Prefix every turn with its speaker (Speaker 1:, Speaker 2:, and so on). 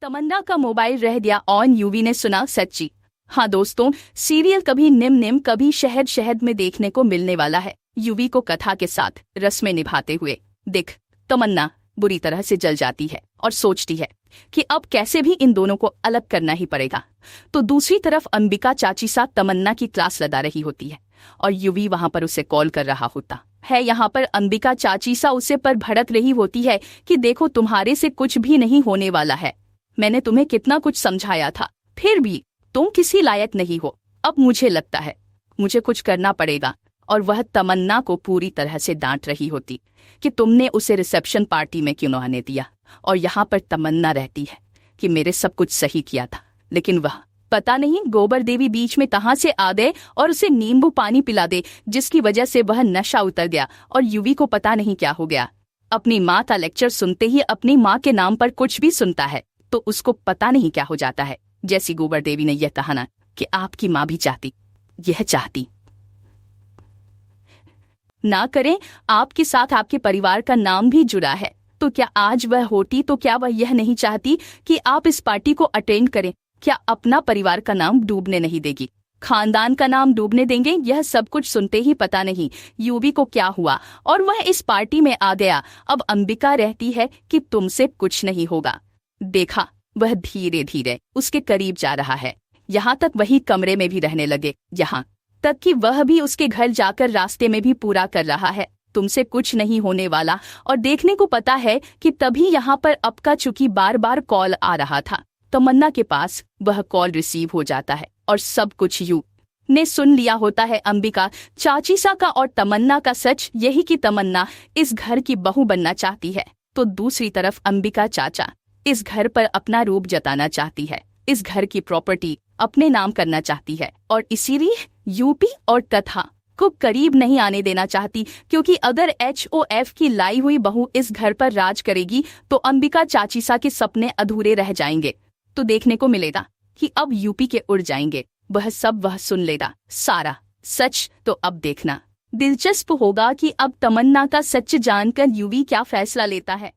Speaker 1: तमन्ना का मोबाइल रह गया ऑन। यूवी ने सुना सच्ची। हाँ दोस्तों, सीरियल कभी निम निम कभी शहद शहद में देखने को मिलने वाला है। यूवी को कथा के साथ रस्में निभाते हुए दिख तमन्ना बुरी तरह से जल जाती है और सोचती है कि अब कैसे भी इन दोनों को अलग करना ही पड़ेगा। तो दूसरी तरफ अंबिका चाची साथ तमन्ना की क्लास लगा रही होती है और यूवी वहां पर उसे कॉल कर रहा होता है। यहाँ पर अंबिका चाची सा उसे पर भड़क रही होती है कि देखो तुम्हारे से कुछ भी नहीं होने वाला है। मैंने तुम्हें कितना कुछ समझाया था, फिर भी तुम किसी लायक नहीं हो। अब मुझे लगता है मुझे कुछ करना पड़ेगा। और वह तमन्ना को पूरी तरह से डांट रही होती कि तुमने उसे रिसेप्शन पार्टी में क्यों आने दिया। और यहाँ पर तमन्ना रहती है कि मेरे सब कुछ सही किया था, लेकिन वह पता नहीं गोबर देवी बीच में कहाँ से आ गए और उसे नींबू पानी पिला दे, जिसकी वजह से वह नशा उतर गया और यूवी को पता नहीं क्या हो गया। अपनी माँ का लेक्चर सुनते ही अपनी माँ के नाम पर कुछ भी सुनता है तो उसको पता नहीं क्या हो जाता है। जैसी गोबर देवी ने यह कहा ना कि आपकी माँ भी चाहती, यह चाहती ना करें आपके साथ आपके परिवार का नाम भी जुड़ा है, तो क्या आज वह होती तो क्या वह यह नहीं चाहती कि आप इस पार्टी को अटेंड करें। क्या अपना परिवार का नाम डूबने नहीं देगी, खानदान का नाम डूबने देंगे। यह सब कुछ सुनते ही पता नहीं यूवी को क्या हुआ और वह इस पार्टी में आ गया। अब अंबिका रहती है कि तुमसे कुछ नहीं होगा। देखा वह धीरे धीरे उसके करीब जा रहा है, यहाँ तक वही कमरे में भी रहने लगे, यहाँ तक कि वह भी उसके घर जाकर रास्ते में भी पूरा कर रहा है तुमसे कुछ नहीं होने वाला। और देखने को पता है कि तभी यहाँ पर अपका चूंकि बार बार कॉल आ रहा था तमन्ना के पास, वह कॉल रिसीव हो जाता है और सब कुछ यू ने सुन लिया होता है। अंबिका चाची सा का और तमन्ना का सच यही कि तमन्ना इस घर की बहू बनना चाहती है, तो दूसरी तरफ अंबिका चाचा इस घर पर अपना रूप जताना चाहती है, इस घर की प्रॉपर्टी अपने नाम करना चाहती है और इसीलिए यूपी और कथा को करीब नहीं आने देना चाहती। क्योंकि अगर HOF की लाई हुई बहू इस घर पर राज करेगी तो अंबिका चाचीसा के सपने अधूरे रह जाएंगे। तो देखने को मिलेगा कि अब यूपी के उड़ जाएंगे, वह सब वह सुन लेगा सारा सच। तो अब देखना दिलचस्प होगा कि अब तमन्ना का सच जानकर यूवी क्या फैसला लेता है।